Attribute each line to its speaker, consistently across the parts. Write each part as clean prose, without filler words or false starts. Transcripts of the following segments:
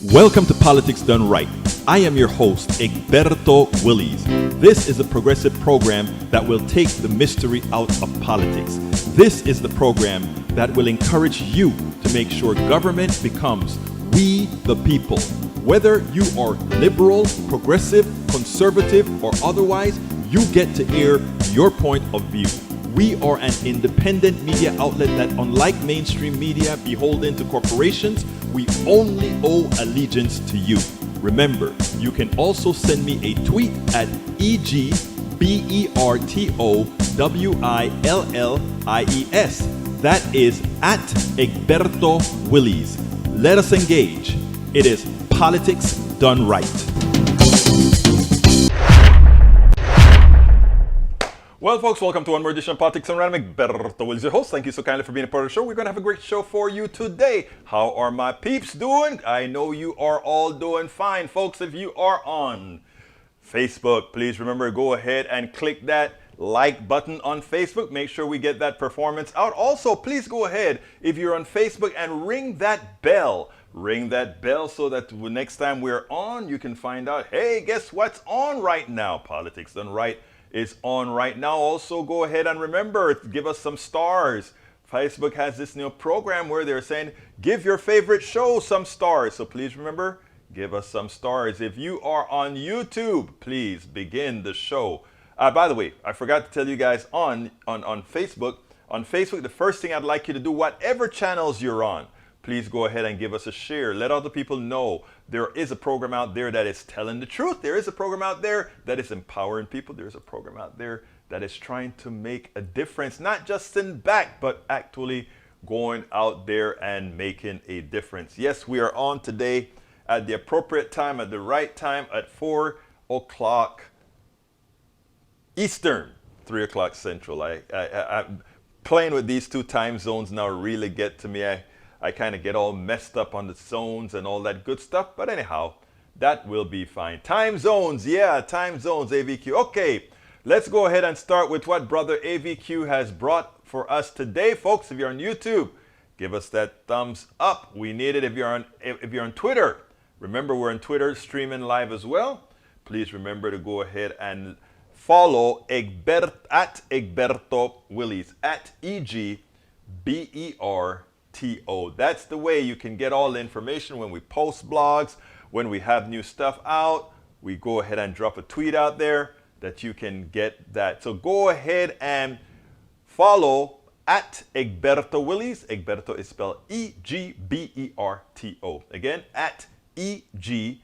Speaker 1: Welcome to Politics Done Right. I am your host, Egberto Willies. This is a progressive program that will take the mystery out of politics. This is the program that will encourage you to make sure government becomes we the people. Whether you are liberal, progressive, conservative, or otherwise, you get to air your point of view. We are an independent media outlet that, unlike mainstream media beholden to corporations, we only owe allegiance to you. Remember, you can also send me a tweet at EGBERTOWILLIES. That is at Egberto Willies. Let us engage. It is Politics Done Right. Well, folks, welcome to one more edition of Politics Done Right. I'm Egberto Willies, your host. Thank you so kindly for being a part of the show. We're going to have a great show for you today. How are my peeps doing? I know you are all doing fine. Folks, if you are on Facebook, please remember, go ahead and click that like button on Facebook. Make sure we get that performance out. Also, please go ahead, if you're on Facebook, and ring that bell. Ring that bell so that next time we're on, you can find out, hey, guess what's on right now? Politics Done Right is on right now. Also, go ahead and remember, give us some stars. Facebook has this new program where they're saying, give your favorite show some stars. So please remember, give us some stars. If you are on YouTube, please begin the show. By the way, I forgot to tell you guys on Facebook, the first thing I'd like you to do, whatever channels you're on, please go ahead and give us a share. Let other people know there is a program out there that is telling the truth. There is a program out there that is empowering people. There is a program out there that is trying to make a difference, not just sitting back, but actually going out there and making a difference. Yes, we are on today at the appropriate time, at the right time, at 4 o'clock Eastern, 3 o'clock Central. I'm playing with these two time zones now really get to me. I kind of get all messed up on the zones and all that good stuff. But anyhow, that will be fine. Time zones, yeah, time zones, AVQ. Okay, let's go ahead and start with what Brother AVQ has brought for us today. Folks, if you're on YouTube, give us that thumbs up. We need it. If you're on Twitter, remember we're on Twitter streaming live as well. Please remember to go ahead and follow at Egberto Willies, at EGBERTO. That's the way you can get all the information when we post blogs, when we have new stuff out. We go ahead and drop a tweet out there that you can get that. So go ahead and follow at Egberto Willies. Egberto is spelled EGBERTO. Again, at EGBERTO,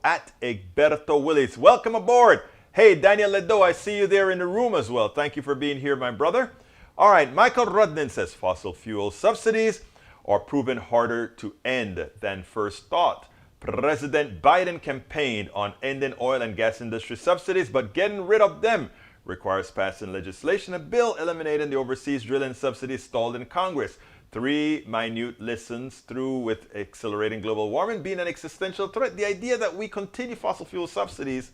Speaker 1: at Egberto Willies. Welcome aboard. Hey, Daniel Ledo, I see you there in the room as well. Thank you for being here, my brother. All right, Michael Rudnin says fossil fuel subsidies are proven harder to end than first thought. President Biden campaigned on ending oil and gas industry subsidies, but getting rid of them requires passing legislation. A bill eliminating the overseas drilling subsidies stalled in Congress. 3 minute listens through with accelerating global warming being an existential threat. The idea that we continue fossil fuel subsidies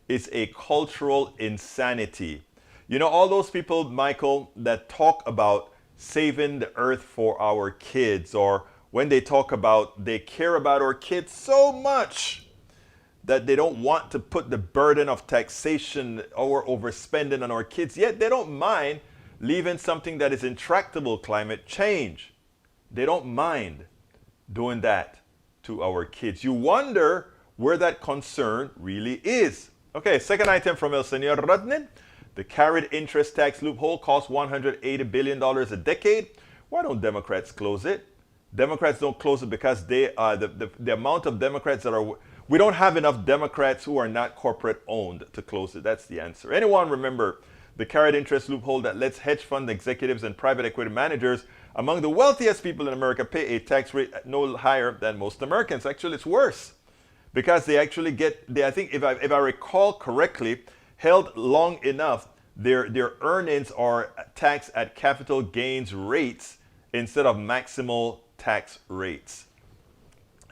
Speaker 1: is a cultural insanity. You know, all those people, Michael, that talk about saving the earth for our kids, or when they talk about they care about our kids so much that they don't want to put the burden of taxation or overspending on our kids, yet they don't mind leaving something that is intractable, climate change. They don't mind doing that to our kids. You wonder where that concern really is. Okay, second item from El Señor Rudnin. The carried interest tax loophole costs $180 billion a decade. Why don't Democrats close it? Democrats don't close it because they the amount of Democrats that are... We don't have enough Democrats who are not corporate owned to close it. That's the answer. Anyone remember the carried interest loophole that lets hedge fund executives and private equity managers among the wealthiest people in America pay a tax rate no higher than most Americans? Actually, it's worse because they actually get... I think if I recall correctly, held long enough, their earnings are taxed at capital gains rates instead of maximal tax rates.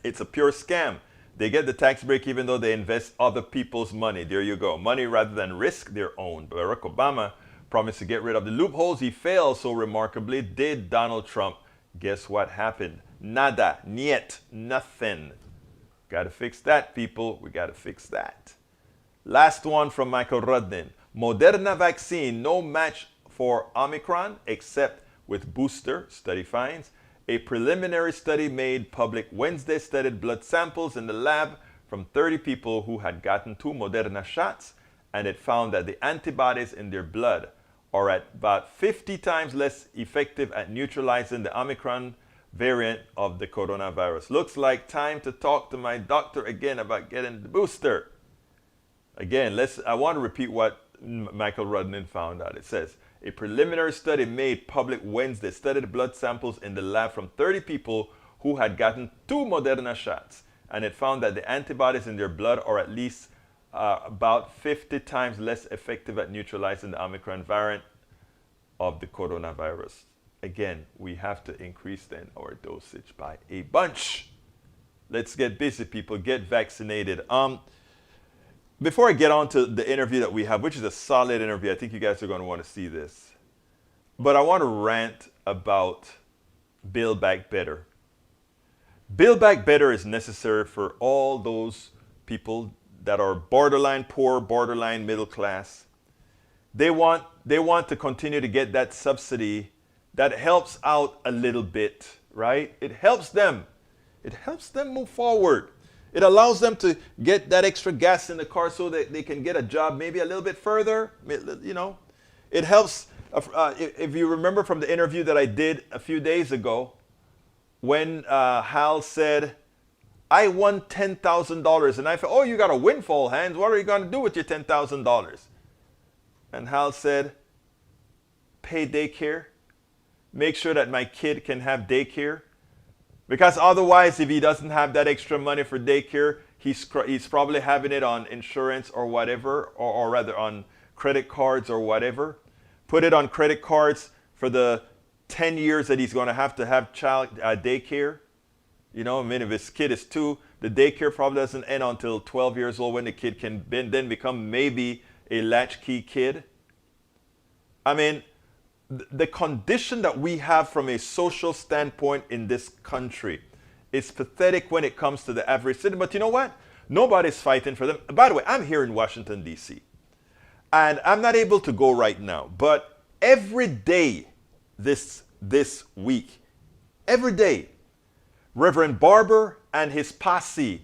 Speaker 1: It's a pure scam. They get the tax break even though they invest other people's money. There you go. Money rather than risk their own. Barack Obama promised to get rid of the loopholes. He failed, so remarkably did Donald Trump. Guess what happened? Nada. Niet. Nothing. Got to fix that, people. We got to fix that. Last one from Michael Rudnin. Moderna vaccine, no match for Omicron except with booster, study finds. A preliminary study made public Wednesday studied blood samples in the lab from 30 people who had gotten 2 Moderna shots, and it found that the antibodies in their blood are at about 50 times less effective at neutralizing the Omicron variant of the coronavirus. Looks like time to talk to my doctor again about getting the booster. Again, I want to repeat what Michael Rudnin found out. It says, a preliminary study made public Wednesday studied blood samples in the lab from 30 people who had gotten 2 Moderna shots, and it found that the antibodies in their blood are at least about 50 times less effective at neutralizing the Omicron variant of the coronavirus. Again, we have to increase then our dosage by a bunch. Let's get busy, people. Get vaccinated. Before I get on to the interview that we have, which is a solid interview, I think you guys are going to want to see this. But I want to rant about Build Back Better. Build Back Better is necessary for all those people that are borderline poor, borderline middle class. They want to continue to get that subsidy that helps out a little bit, right? It helps them. It helps them move forward. It allows them to get that extra gas in the car so that they can get a job maybe a little bit further. You know, it helps. If you remember from the interview that I did a few days ago, when Hal said, I won $10,000. And I thought, oh, you got a windfall, Hans. What are you going to do with your $10,000? And Hal said, pay daycare. Make sure that my kid can have daycare. Because otherwise, if he doesn't have that extra money for daycare, he's probably having it on insurance or whatever, or rather on credit cards or whatever. Put it on credit cards for the 10 years that he's going to have child daycare. You know, I mean, if his kid is 2, the daycare probably doesn't end until 12 years old, when the kid can then become maybe a latchkey kid. I mean, the condition that we have from a social standpoint in this country is pathetic when it comes to the average citizen. But you know what? Nobody's fighting for them. By the way, I'm here in Washington, D.C. And I'm not able to go right now. But every day this week, every day, Reverend Barber and his posse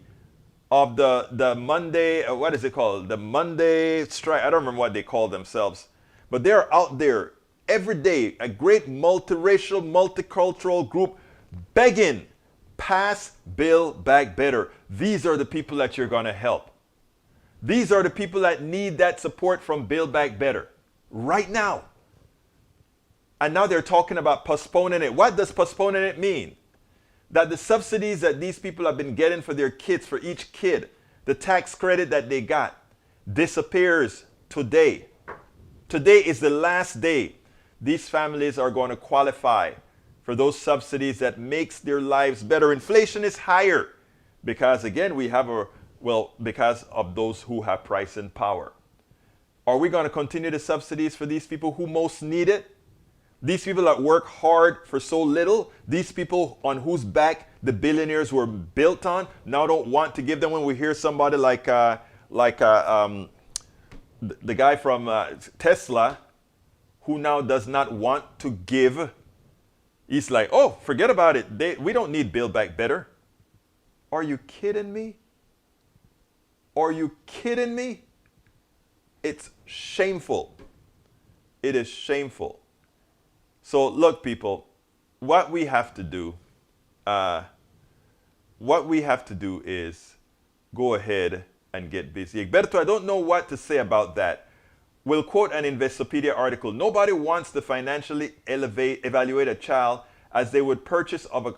Speaker 1: of the Monday, what is it called? The Monday strike. I don't remember what they call themselves. But they're out there every day, a great multiracial, multicultural group begging, pass Build Back Better. These are the people that you're going to help. These are the people that need that support from Build Back Better right now. And now they're talking about postponing it. What does postponing it mean? That the subsidies that these people have been getting for their kids, for each kid, the tax credit that they got, disappears today. Today is the last day these families are going to qualify for those subsidies that makes their lives better. Inflation is higher because, again, because of those who have pricing power. Are we going to continue the subsidies for these people who most need it? These people that work hard for so little, these people on whose back the billionaires were built on, now don't want to give them. When we hear somebody like the guy from Tesla, who now does not want to give, he's like, oh, forget about it. We don't need Build Back Better. Are you kidding me? Are you kidding me? It's shameful. It is shameful. So look, people, what we have to do is go ahead and get busy. Egberto, I don't know what to say about that. We'll quote an Investopedia article. Nobody wants to financially evaluate a child as they would the purchase of a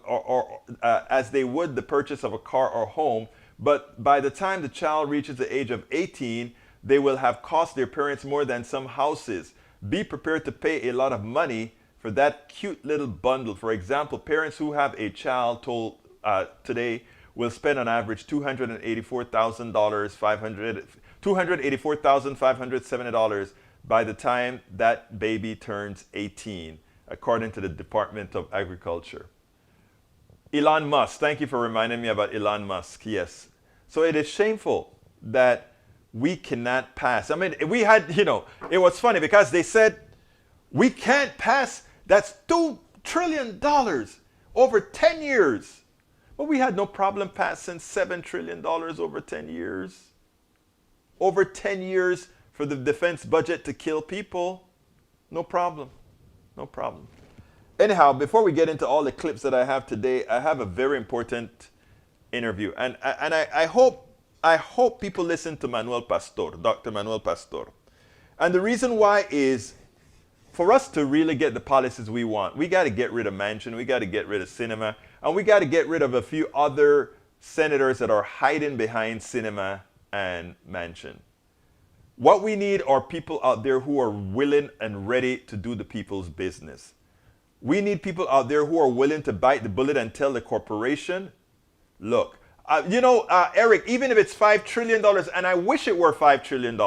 Speaker 1: car or home. But by the time the child reaches the age of 18, they will have cost their parents more than some houses. Be prepared to pay a lot of money for that cute little bundle. For example, parents who have a child today will spend on average $284,570 by the time that baby turns 18, according to the Department of Agriculture. Elon Musk. Thank you for reminding me about Elon Musk. Yes. So it is shameful that we cannot pass. I mean, we had, it was funny because they said we can't pass. That's $2 trillion over 10 years. But we had no problem passing $7 trillion over 10 years. Over 10 years for the defense budget to kill people. No problem. No problem. Anyhow, before we get into all the clips that I have today, I have a very important interview. And I hope people listen to Manuel Pastor, Dr. Manuel Pastor. And the reason why is for us to really get the policies we want, we got to get rid of Manchin, we got to get rid of Sinema, and we got to get rid of a few other senators that are hiding behind Sinema and Manchin. What we need are people out there who are willing and ready to do the people's business. We need people out there who are willing to bite the bullet and tell the corporation, look, Eric, even if it's $5 trillion, and I wish it were $5 trillion,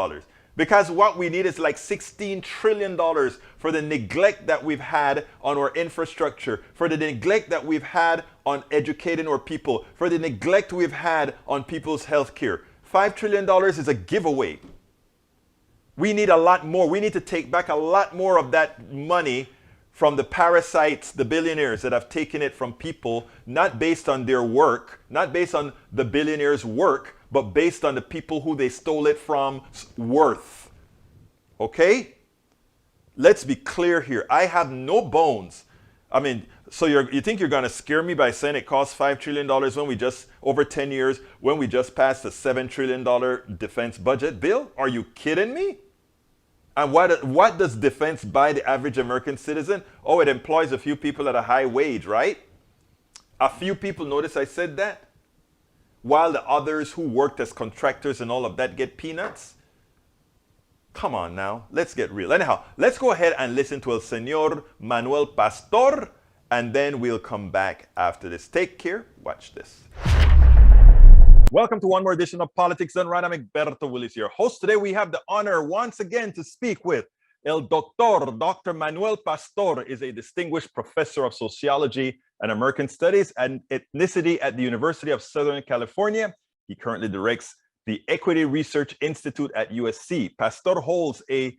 Speaker 1: because what we need is like $16 trillion for the neglect that we've had on our infrastructure, for the neglect that we've had on educating our people, for the neglect we've had on people's health care. $5 trillion is a giveaway. We need a lot more. We need to take back a lot more of that money from the parasites, the billionaires that have taken it from people, not based on their work, not based on the billionaires' work, but based on the people who they stole it from's worth. Okay? Let's be clear here. I have no bones. I mean, so you think you're going to scare me by saying it costs $5 trillion when we just, over 10 years, when we just passed a $7 trillion defense budget bill? Are you kidding me? And what does defense buy the average American citizen? Oh, it employs a few people at a high wage, right? A few people, notice I said that? While the others who worked as contractors and all of that get peanuts? Come on now, let's get real. Anyhow, let's go ahead and listen to El Señor Manuel Pastor, and then we'll come back after this. Take care. Watch this. Welcome to one more edition of Politics Done Right. I'm Egberto Willis, your host. Today we have the honor once again to speak with El Doctor. Dr. Manuel Pastor is a distinguished professor of sociology and American studies and ethnicity at the University of Southern California. He currently directs the Equity Research Institute at USC. Pastor holds an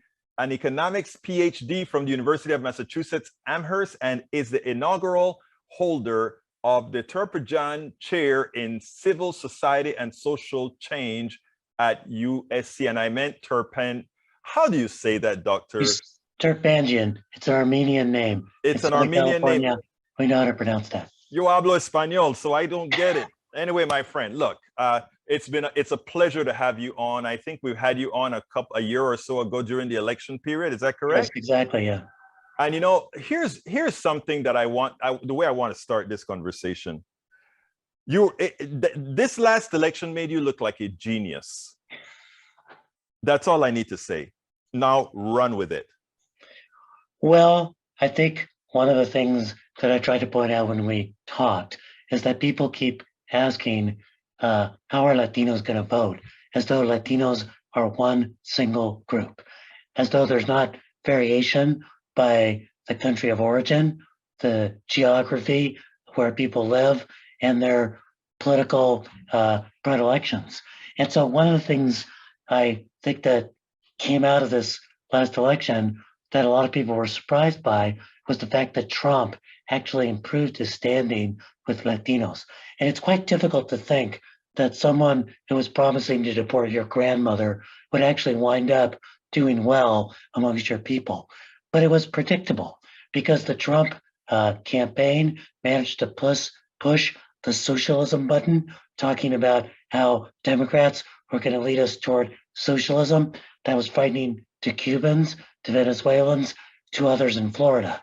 Speaker 1: economics PhD from the University of Massachusetts Amherst and is the inaugural holder of the Turpin Chair in Civil Society and Social Change at USC. And I meant Turpin. How do you say that, Doctor?
Speaker 2: It's Turpangian. It's an Armenian name.
Speaker 1: It's an Armenian name.
Speaker 2: We know how to pronounce that.
Speaker 1: Yo hablo español, so I don't get it. Anyway, my friend, look, it's a pleasure to have you on. I think we've had you on a year or so ago during the election period. Is that correct?
Speaker 2: Yes, exactly, yeah.
Speaker 1: And here's something that the way I want to start this conversation. This last election made you look like a genius. That's all I need to say. Now run with it.
Speaker 2: Well, I think one of the things that I tried to point out when we talked is that people keep asking, how are Latinos going to vote? As though Latinos are one single group, as though there's not variation by the country of origin, the geography where people live, and their political predilections. And so one of the things I think that came out of this last election that a lot of people were surprised by was the fact that Trump actually improved his standing with Latinos. And it's quite difficult to think that someone who was promising to deport your grandmother would actually wind up doing well amongst your people. But it was predictable because the Trump campaign managed to push the socialism button, talking about how Democrats were going to lead us toward socialism. That was frightening to Cubans, to Venezuelans, to others in Florida.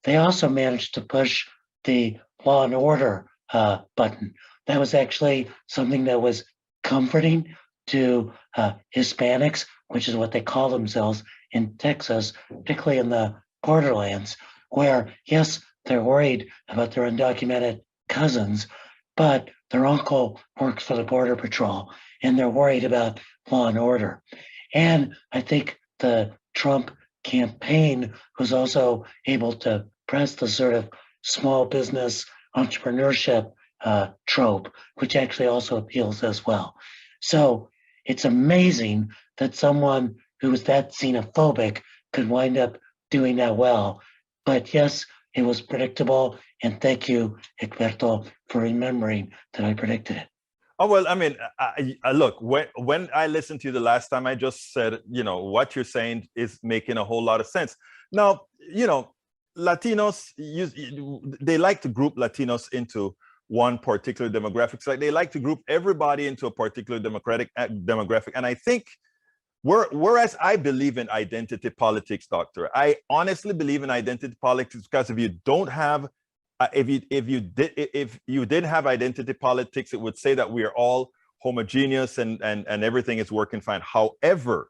Speaker 2: They also managed to push the law and order button. That was actually something that was comforting to Hispanics, which is what they call themselves in Texas, particularly in the borderlands, where, yes, they're worried about their undocumented cousins, but their uncle works for the Border Patrol, and they're worried about law and order. And I think the Trump campaign was also able to press the sort of small business entrepreneurship trope, which actually also appeals as well. So it's amazing that someone who was that xenophobic could wind up doing that well. But yes, it was predictable. And thank you, Egberto, for remembering that I predicted it.
Speaker 1: Oh, well, I mean, look, when I listened to you the last time, I just said, what you're saying is making a whole lot of sense. Now, Latinos, they like to group Latinos into one particular demographic. It's like they like to group everybody into a particular demographic. And I think, whereas I believe in identity politics, Doctor, I honestly believe in identity politics because if you don't have if you didn't have identity politics, it would say that we are all homogeneous and everything is working fine. However,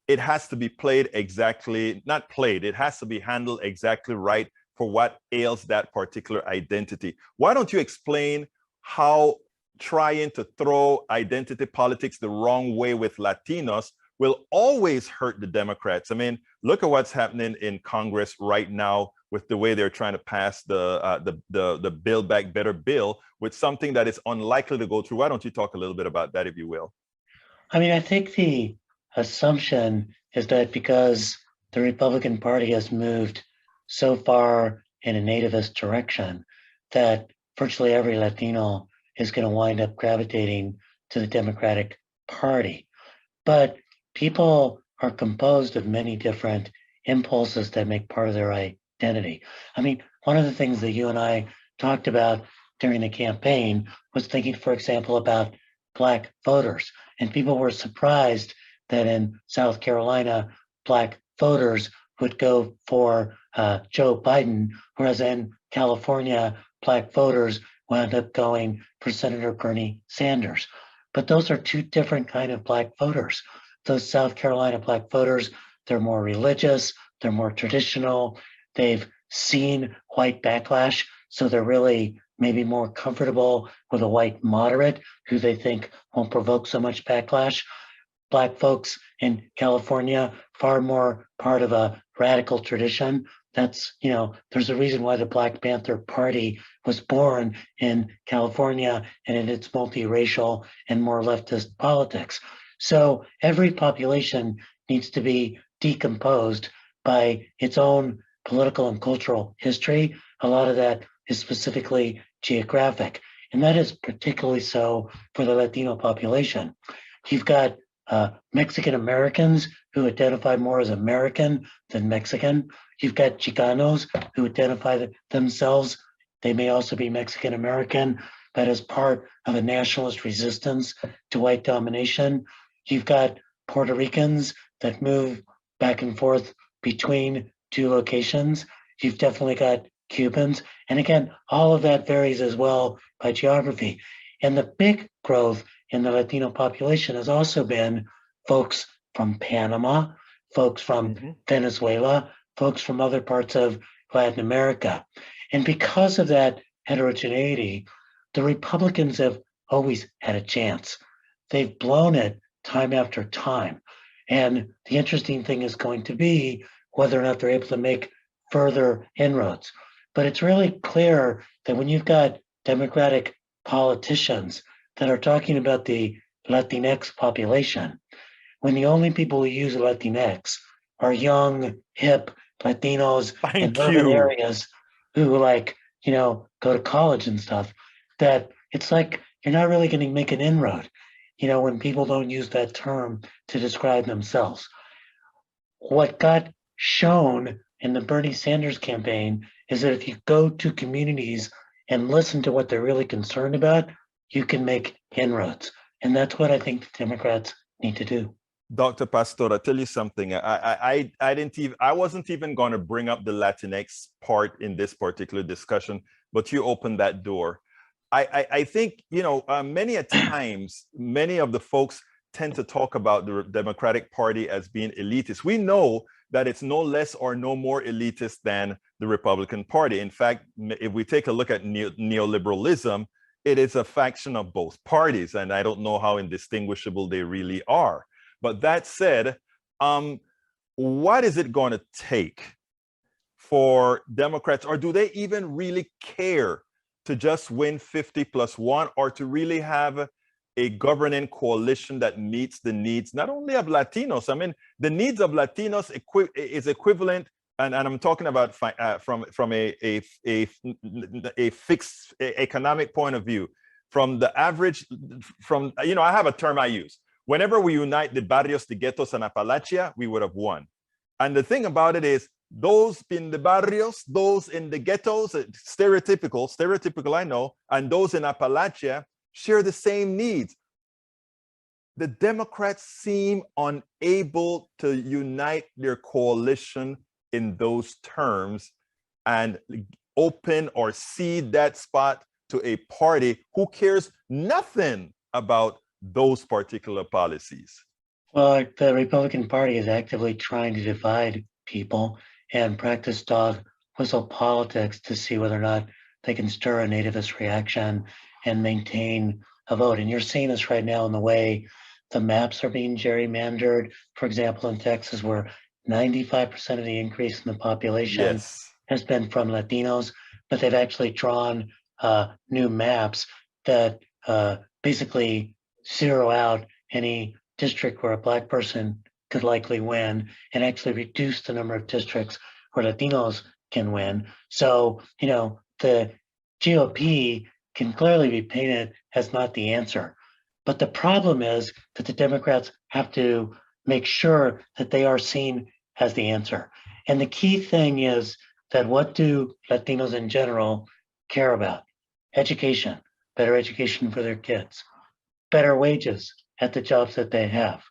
Speaker 1: it has to be played exactly, not played, it has to be handled exactly right for what ails that particular identity. Why don't you explain how trying to throw identity politics the wrong way with Latinos will always hurt the Democrats? I mean, look at what's happening in Congress right now with the way they're trying to pass the Build Back Better bill with something that is unlikely to go through. Why don't you talk a little bit about that, if you will?
Speaker 2: I mean, I think the assumption is that because the Republican Party has moved so far in a nativist direction, that virtually every Latino is going to wind up gravitating to the Democratic Party. But people are composed of many different impulses that make part of their identity. I mean, one of the things that you and I talked about during the campaign was thinking, for example, about Black voters. And people were surprised that in South Carolina, Black voters would go for Joe Biden, whereas in California, Black voters wound up going for Senator Bernie Sanders. But those are two different kind of Black voters. Those South Carolina Black voters, they're more religious, they're more traditional, they've seen white backlash, so they're really maybe more comfortable with a white moderate who they think won't provoke so much backlash. Black folks in California, far more part of a radical tradition. That's, there's a reason why the Black Panther Party was born in California and in its multiracial and more leftist politics. So every population needs to be decomposed by its own political and cultural history. A lot of that is specifically geographic. And that is particularly so for the Latino population. You've got Mexican Americans who identify more as American than Mexican. You've got Chicanos who identify themselves, they may also be Mexican American, but as part of a nationalist resistance to white domination. You've got Puerto Ricans that move back and forth between two locations. You've definitely got Cubans. And again, all of that varies as well by geography. And the big growth in the Latino population has also been folks from Panama, folks from Venezuela, folks from other parts of Latin America. And because of that heterogeneity, the Republicans have always had a chance. They've blown it time after time. And the interesting thing is going to be whether or not they're able to make further inroads. But it's really clear that when you've got Democratic politicians that are talking about the Latinx population, when the only people who use Latinx are young, hip Latinos in urban areas who go to college and stuff, that it's like you're not really going to make an inroad, when people don't use that term to describe themselves. What got shown in the Bernie Sanders campaign is that if you go to communities and listen to what they're really concerned about, you can make inroads. And that's what I think the Democrats need to do.
Speaker 1: Dr. Pastor, I tell you something. I wasn't even going to bring up the Latinx part in this particular discussion, but you opened that door. I think, many a times, many of the folks tend to talk about the Democratic Party as being elitist. We know that it's no less or no more elitist than the Republican Party. In fact, if we take a look at neoliberalism, it is a faction of both parties, and I don't know how indistinguishable they really are. But that said, what is it going to take for Democrats, or do they even really care to just win 50+1, or to really have a governing coalition that meets the needs not only of Latinos. I mean, the needs of Latinos is equivalent, and I'm talking about from a fixed economic point of view, from the average, I have a term I use. Whenever we unite the barrios, the ghettos, and Appalachia, we would have won. And the thing about it is, those in the barrios, those in the ghettos, stereotypical, I know, and those in Appalachia share the same needs. The Democrats seem unable to unite their coalition in those terms and open or cede that spot to a party who cares nothing about those particular policies.
Speaker 2: Well, the Republican Party is actively trying to divide people and practice dog whistle politics to see whether or not they can stir a nativist reaction and maintain a vote. And you're seeing this right now in the way the maps are being gerrymandered. For example, in Texas, where 95% of the increase in the population has been from Latinos, but they've actually drawn new maps that basically zero out any district where a Black person could likely win, and actually reduce the number of districts where Latinos can win. So, the GOP can clearly be painted as not the answer. But the problem is that the Democrats have to make sure that they are seen as the answer. And the key thing is that what do Latinos in general care about? Education, better education for their kids, better wages at the jobs that they have,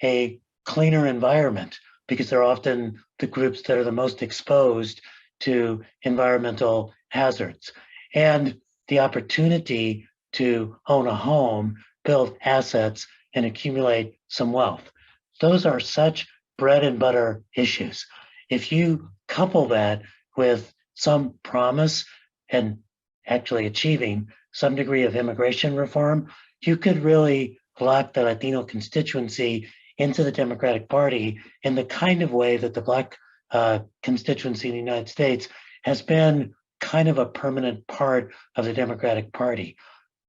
Speaker 2: a cleaner environment, because they're often the groups that are the most exposed to environmental hazards, and the opportunity to own a home, build assets, and accumulate some wealth. Those are such bread and butter issues. If you couple that with some promise and actually achieving some degree of immigration reform, you could really lock the Latino constituency into the Democratic Party in the kind of way that the Black constituency in the United States has been kind of a permanent part of the Democratic Party.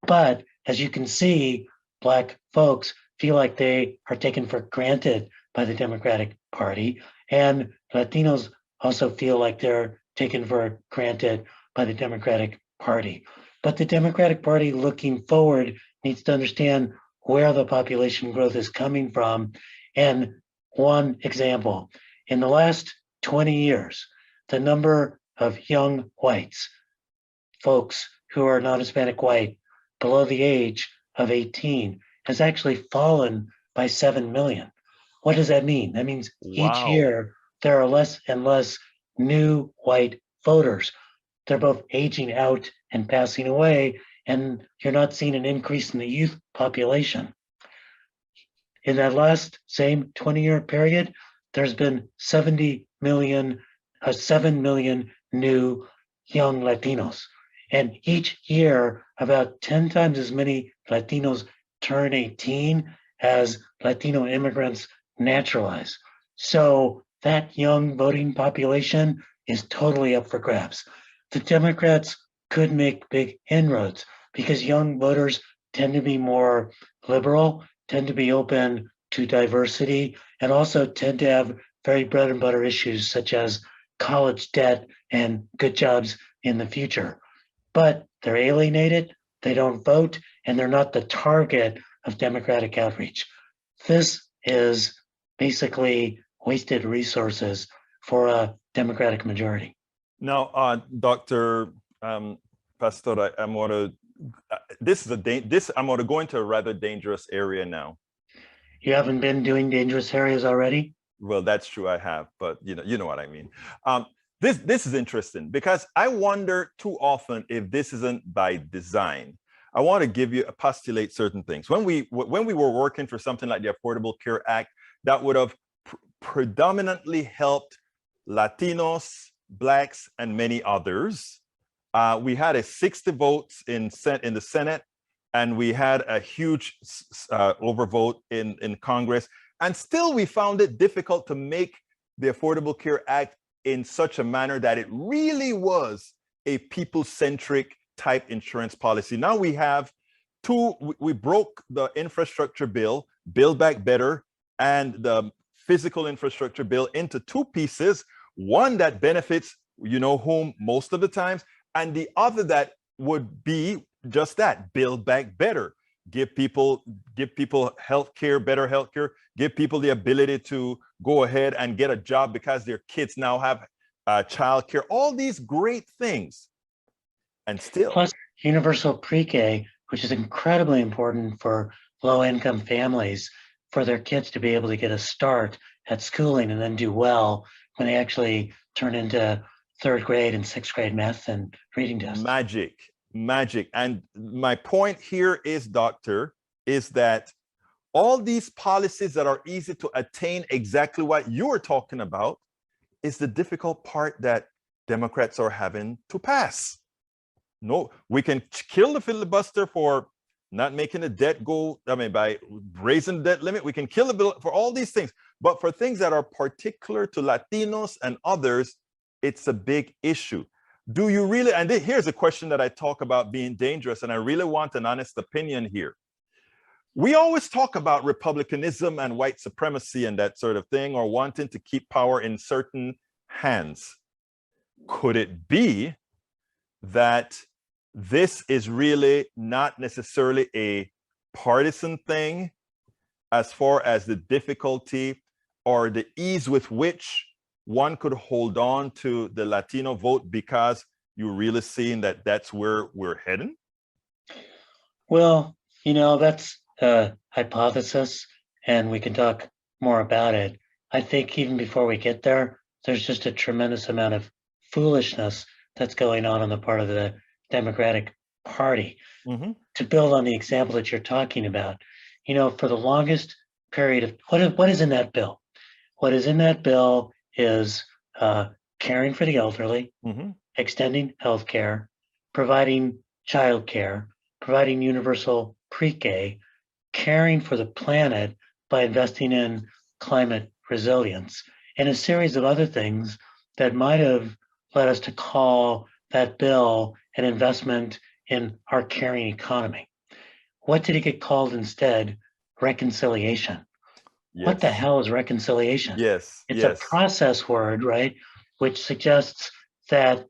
Speaker 2: But as you can see, Black folks feel like they are taken for granted by the Democratic Party, and Latinos also feel like they're taken for granted by the Democratic Party. But the Democratic Party looking forward needs to understand where the population growth is coming from. And one example, in the last 20 years, the number of young whites, folks who are non-Hispanic white, below the age of 18, has actually fallen by 7 million. What does that mean? That means each year there are less and less new white voters. They're both aging out and passing away, and you're not seeing an increase in the youth population. In that last same 20-year period, there's been 7 million new young Latinos. And each year, about 10 times as many Latinos turn 18 as Latino immigrants naturalize. So that young voting population is totally up for grabs. The Democrats could make big inroads because young voters tend to be more liberal, tend to be open to diversity, and also tend to have very bread and butter issues such as college debt and good jobs in the future. But they're alienated, they don't vote, and they're not the target of Democratic outreach. This is basically wasted resources for a Democratic majority.
Speaker 1: Now, Dr. Pastor, I'm going to go into a rather dangerous area now.
Speaker 2: You haven't been doing dangerous areas already?
Speaker 1: Well, that's true, I have, but you know what I mean. This is interesting because I wonder too often if this isn't by design. I want to postulate certain things. When we were working for something like the Affordable Care Act, that would have predominantly helped Latinos, Blacks, and many others. We had a 60 votes in the Senate, and we had a huge overvote in Congress. And still, we found it difficult to make the Affordable Care Act in such a manner that it really was a people-centric type insurance policy. Now we have two, we broke the infrastructure bill, Build Back Better, and the physical infrastructure bill into two pieces, one that benefits you know whom most of the times, and the other that would be just that, Build Back Better. Give people health care, better health care, give people the ability to go ahead and get a job because their kids now have child care, all these great things. And still,
Speaker 2: plus universal pre-K, which is incredibly important for low-income families, for their kids to be able to get a start at schooling and then do well when they actually turn into third grade and sixth grade math and reading tests.
Speaker 1: Magic. And my point here is, doctor, is that all these policies that are easy to attain exactly what you are talking about is the difficult part that Democrats are having to pass. No, we can kill the filibuster for not making the debt go, I mean, by raising the debt limit, we can kill the bill for all these things. But for things that are particular to Latinos and others, it's a big issue. Do you really, and here's a question that I talk about being dangerous, and I really want an honest opinion here. We always talk about republicanism and white supremacy and that sort of thing, or wanting to keep power in certain hands. Could it be that this is really not necessarily a partisan thing as far as the difficulty or the ease with which one could hold on to the Latino vote because you're really seeing that that's where we're heading?
Speaker 2: Well, you know, that's a hypothesis, and we can talk more about it. I think even before we get there, there's just a tremendous amount of foolishness that's going on the part of the Democratic Party.
Speaker 1: Mm-hmm.
Speaker 2: To build on the example that you're talking about, you know, for the longest period of what is in that bill? What is in that bill is caring for the elderly,
Speaker 1: Mm-hmm.
Speaker 2: extending health care, providing child care, providing universal pre-K, caring for the planet by investing in climate resilience, and a series of other things that might have led us to call that bill an investment in our caring economy. What did it get called instead? Reconciliation.
Speaker 1: Yes.
Speaker 2: What the hell is reconciliation?
Speaker 1: Yes.
Speaker 2: It's
Speaker 1: yes.
Speaker 2: a process word, right? Which suggests that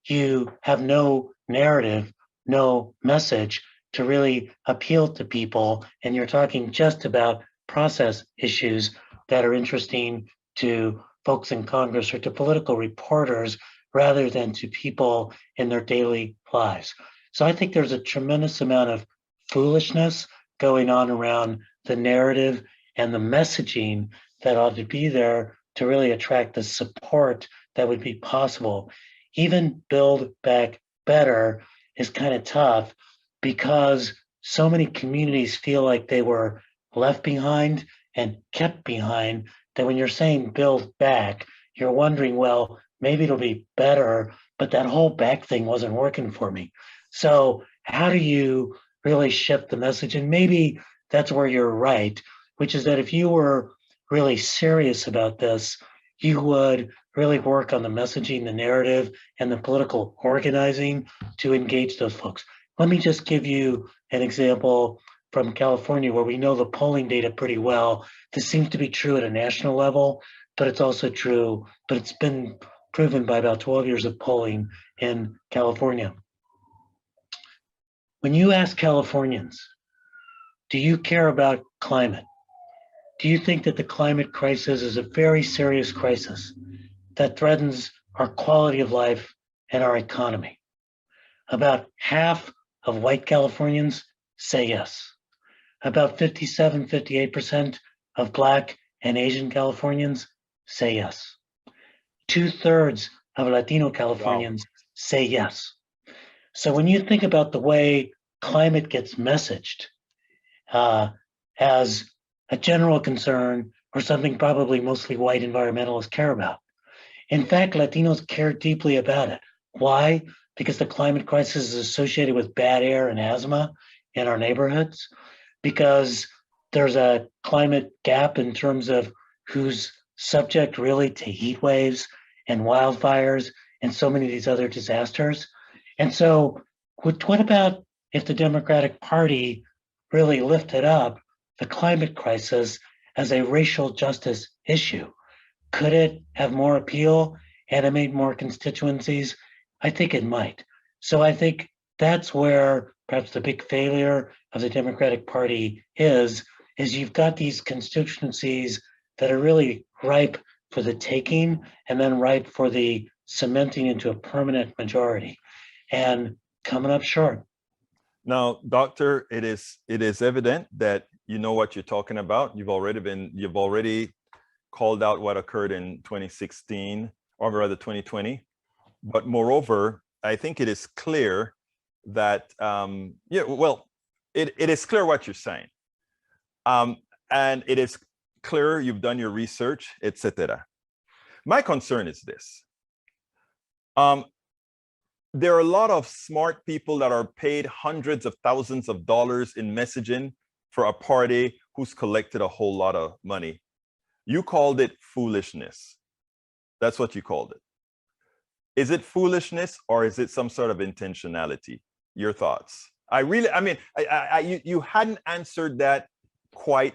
Speaker 2: you have no narrative, no message to really appeal to people, and you're talking just about process issues that are interesting to folks in Congress or to political reporters rather than to people in their daily lives. So I think there's a tremendous amount of foolishness going on around the narrative and the messaging that ought to be there to really attract the support that would be possible. Even Build Back Better is kind of tough because so many communities feel like they were left behind and kept behind that when you're saying build back, you're wondering, well, maybe it'll be better, but that whole back thing wasn't working for me. So how do you really shift the message? And maybe that's where you're right, which is that if you were really serious about this, you would really work on the messaging, the narrative, and the political organizing to engage those folks. Let me just give you an example from California where we know the polling data pretty well. This seems to be true at a national level, but it's also true, but it's been proven by about 12 years of polling in California. When you ask Californians, do you care about climate? Do you think that the climate crisis is a very serious crisis that threatens our quality of life and our economy? About half of white Californians say yes. About 57, 58% of Black and Asian Californians say yes. 2/3 of Latino Californians say yes. So when you think about the way climate gets messaged as a general concern or something probably mostly white environmentalists care about, in fact, Latinos care deeply about it. Why? Because the climate crisis is associated with bad air and asthma in our neighborhoods, because there's a climate gap in terms of who's subject really to heat waves and wildfires and so many of these other disasters. And so, what about if the Democratic Party really lifted up the climate crisis as a racial justice issue? Could it have more appeal, animate more constituencies? I think it might. So I think that's where perhaps the big failure of the Democratic Party is you've got these constituencies that are really ripe for the taking and then ripe for the cementing into a permanent majority and coming up short.
Speaker 1: Now, doctor, it is evident that you know what you're talking about. You've already called out what occurred in 2016, or rather 2020. But moreover, I think it is clear that it is clear what you're saying. And it is clear you've done your research, etc. My concern is this. There are a lot of smart people that are paid hundreds of thousands of dollars in messaging for a party who's collected a whole lot of money. You called it foolishness. That's what you called it. Is it foolishness or is it some sort of intentionality? Your thoughts? You hadn't answered that quite,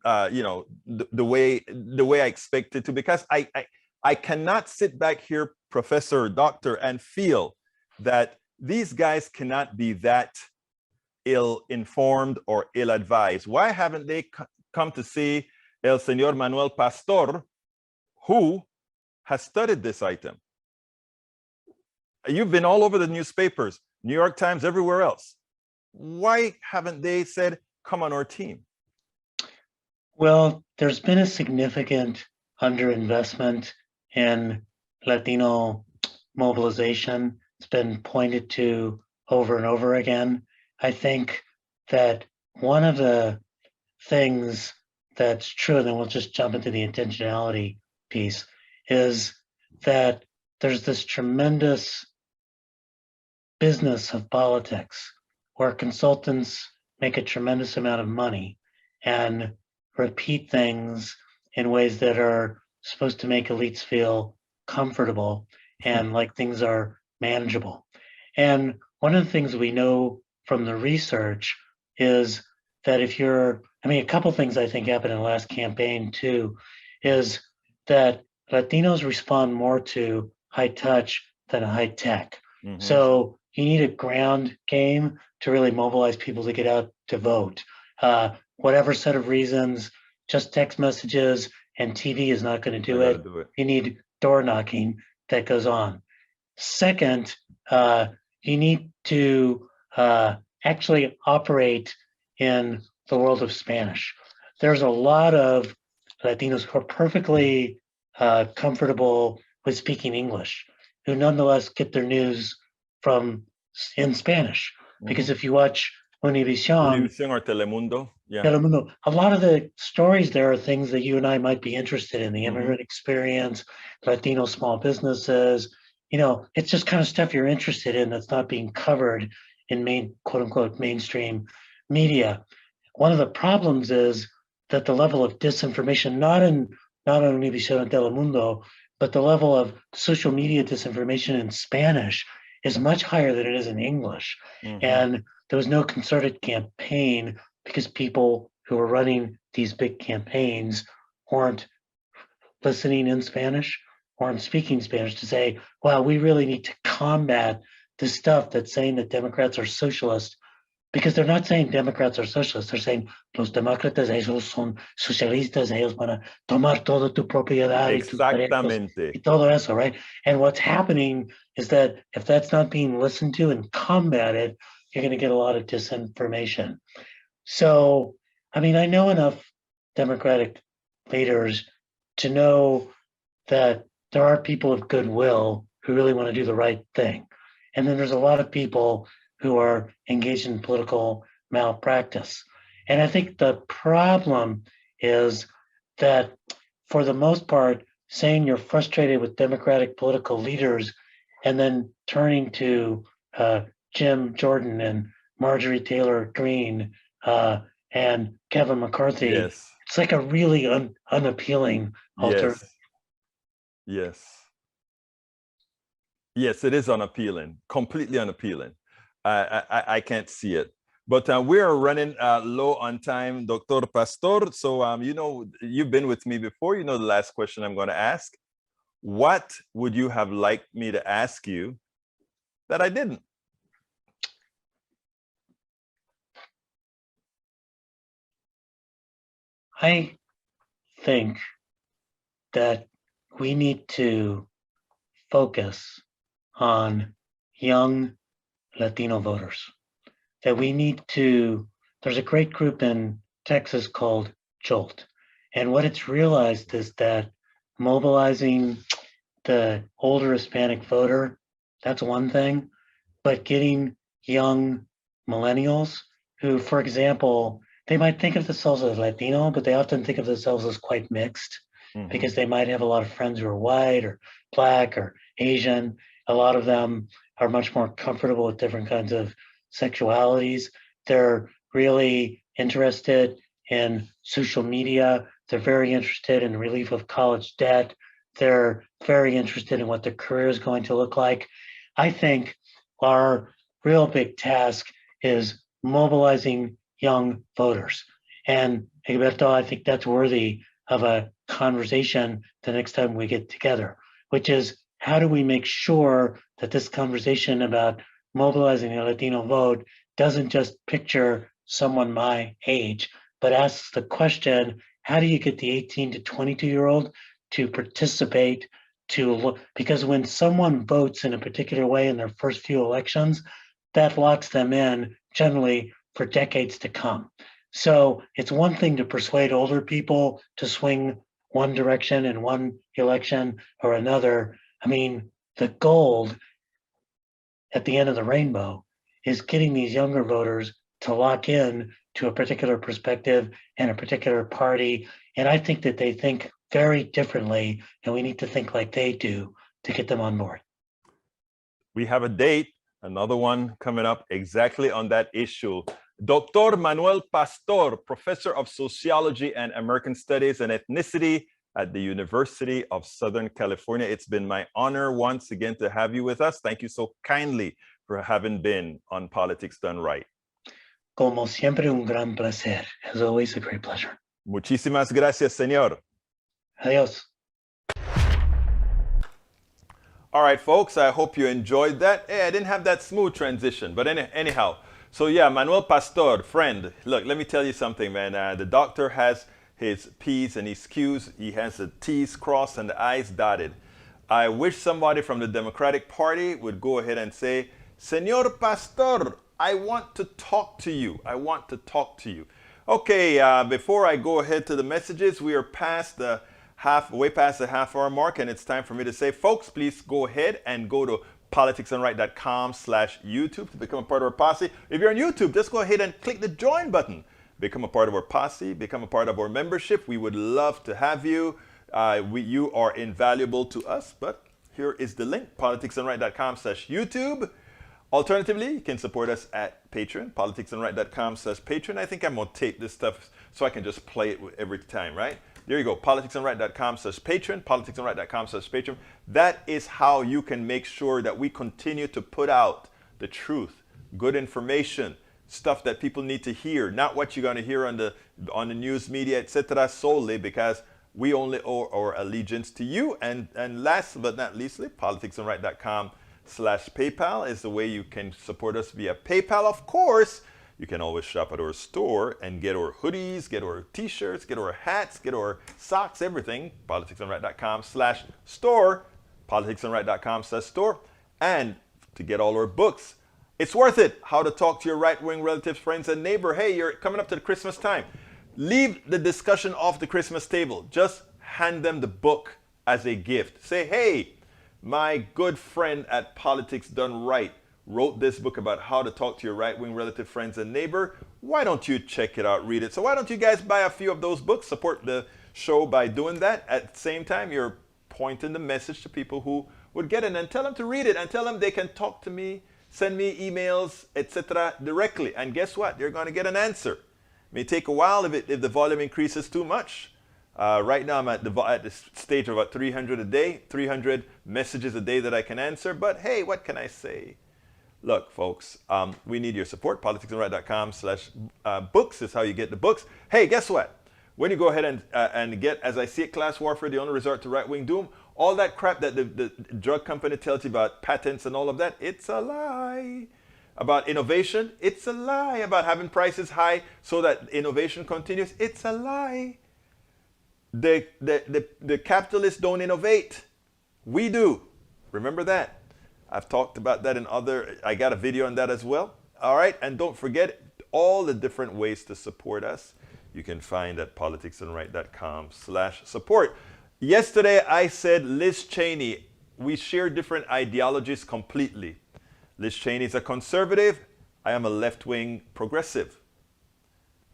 Speaker 1: the way I expected to, because I cannot sit back here, professor or doctor, and feel that these guys cannot be that ill-informed or ill-advised. Why haven't they come to see El Señor Manuel Pastor, who has studied this item? You've been all over the newspapers, New York Times, everywhere else. Why haven't they said, come on our team?
Speaker 2: Well, there's been a significant underinvestment in Latino mobilization. It's been pointed to over and over again. I think that one of the things that's true, and then we'll just jump into the intentionality piece, is that there's this tremendous business of politics where consultants make a tremendous amount of money and repeat things in ways that are supposed to make elites feel comfortable and like things are manageable. And one of the things we know from the research is that a couple things I think happened in the last campaign too, is that Latinos respond more to high touch than high tech. Mm-hmm. So you need a ground game to really mobilize people to get out to vote. Whatever set of reasons, just text messages and TV is not going to do it. You need door knocking that goes on. Second, you need to actually operate in the world of Spanish. There's a lot of Latinos who are perfectly comfortable with speaking English, who nonetheless get their news in Spanish. Mm-hmm. Because if you watch Univision
Speaker 1: or Telemundo,
Speaker 2: Telemundo, a lot of the stories there are things that you and I might be interested in: the immigrant experience, Latino small businesses. It's just kind of stuff you're interested in that's not being covered in quote unquote mainstream media. One of the problems is that the level of disinformation, not on Univision and Telemundo, but the level of social media disinformation in Spanish is much higher than it is in English. Mm-hmm. And there was no concerted campaign because people who were running these big campaigns weren't listening in Spanish, weren't speaking Spanish to say, wow, we really need to combat this stuff that's saying that Democrats are socialist, because they're not saying Democrats are socialists. They're saying los demócratas, ellos son socialistas, ellos van a tomar toda tu propiedad y tus derechos y todo eso, right? And what's happening is that if that's not being listened to and combated, you're going to get a lot of disinformation. So, I know enough Democratic leaders to know that there are people of goodwill who really want to do the right thing. And then there's a lot of people who are engaged in political malpractice. And I think the problem is that, for the most part, saying you're frustrated with Democratic political leaders and then turning to Jim Jordan and Marjorie Taylor Greene and Kevin McCarthy,
Speaker 1: yes,
Speaker 2: it's like a really unappealing alternative.
Speaker 1: Yes. Yes, it is unappealing, completely unappealing. I can't see it. But we are running low on time, Dr. Pastor. So, you know, you've been with me before. You know the last question I'm going to ask. What would you have liked me to ask you that I didn't?
Speaker 2: I think that we need to focus on young Latino voters. That we need to, there's a great group in Texas called Jolt. And what it's realized is that mobilizing the older Hispanic voter, that's one thing, but getting young millennials who, for example, they might think of themselves as Latino, but they often think of themselves as quite mixed because they might have a lot of friends who are white or black or Asian. A lot of them are much more comfortable with different kinds of sexualities. They're really interested in social media. They're very interested in relief of college debt. They're very interested in what their career is going to look like. I think our real big task is mobilizing young voters. And Egberto, I think that's worthy of a conversation the next time we get together, which is how do we make sure that this conversation about mobilizing the Latino vote doesn't just picture someone my age, but asks the question, how do you get the 18 to 22-year-old to participate, to look, because when someone votes in a particular way in their first few elections, that locks them in generally for decades to come. So it's one thing to persuade older people to swing one direction in one election or another. I mean, the gold at the end of the rainbow is getting these younger voters to lock in to a particular perspective and a particular party. And I think that they think very differently, and we need to think like they do to get them on board.
Speaker 1: We have a date, another one coming up exactly on that issue. Dr. Manuel Pastor, Professor of Sociology and American Studies and Ethnicity at the University of Southern California. It's been my honor once again to have you with us. Thank you so kindly for having been on Politics Done Right.
Speaker 2: Como siempre, un gran placer. As always, a great pleasure.
Speaker 1: Muchísimas gracias, señor.
Speaker 2: Adios.
Speaker 1: All right, folks, I hope you enjoyed that. Hey, I didn't have that smooth transition, but anyhow. So yeah, Manuel Pastor, friend, look, let me tell you something, man. The doctor has his P's and his Q's. He has the T's crossed and the I's dotted. I wish somebody from the Democratic Party would go ahead and say, Senor Pastor, I want to talk to you. I want to talk to you. Okay, before I go ahead to the messages, we are way past the half-hour mark, and it's time for me to say, folks, please go ahead and go to politicsandright.com/YouTube to become a part of our posse. If you're on YouTube, just go ahead and click the join button. Become a part of our posse, become a part of our membership. We would love to have you. You are invaluable to us, but here is the link, politicsandright.com/YouTube. Alternatively, you can support us at Patreon, politicsandright.com/Patreon. I think I'm going to tape this stuff so I can just play it every time, right? There you go, politicsandright.com/Patreon, politicsandright.com/Patreon. That is how you can make sure that we continue to put out the truth, good information, stuff that people need to hear, not what you're going to hear on the news media, etc. solely, because we only owe our allegiance to you. And last but not leastly, politicsandright.com/PayPal is the way you can support us via PayPal. Of course, you can always shop at our store and get our hoodies, get our t-shirts, get our hats, get our socks, everything. politicsandright.com/store, politicsandright.com/store. And to get all our books, it's worth it. How to talk to your right-wing relatives, friends, and neighbor. Hey, you're coming up to the Christmas time. Leave the discussion off the Christmas table. Just hand them the book as a gift. Say, hey, my good friend at Politics Done Right wrote this book about how to talk to your right-wing relative, friends, and neighbor. Why don't you check it out, read it? So why don't you guys buy a few of those books, support the show by doing that. At the same time, you're pointing the message to people who would get it, and tell them to read it, and tell them they can talk to me, send me emails, etc. directly. And guess what? You're going to get an answer. It may take a while if the volume increases too much. Right now I'm at the stage of about 300 a day, 300 messages a day that I can answer. But hey, what can I say? Look, folks, we need your support. politicsandright.com/books is how you get the books. Hey, guess what? When you go ahead and get, as I see it, class warfare, the only resort to right-wing doom, all that crap that the drug company tells you about patents and all of that, it's a lie. About innovation, it's a lie. About having prices high so that innovation continues, it's a lie. The capitalists don't innovate. We do. Remember that. I've talked about that in I got a video on that as well. All right, and don't forget all the different ways to support us. You can find at politicsandright.com/support. Yesterday I said Liz Cheney, we share different ideologies completely. Liz Cheney is a conservative. I am a left-wing progressive.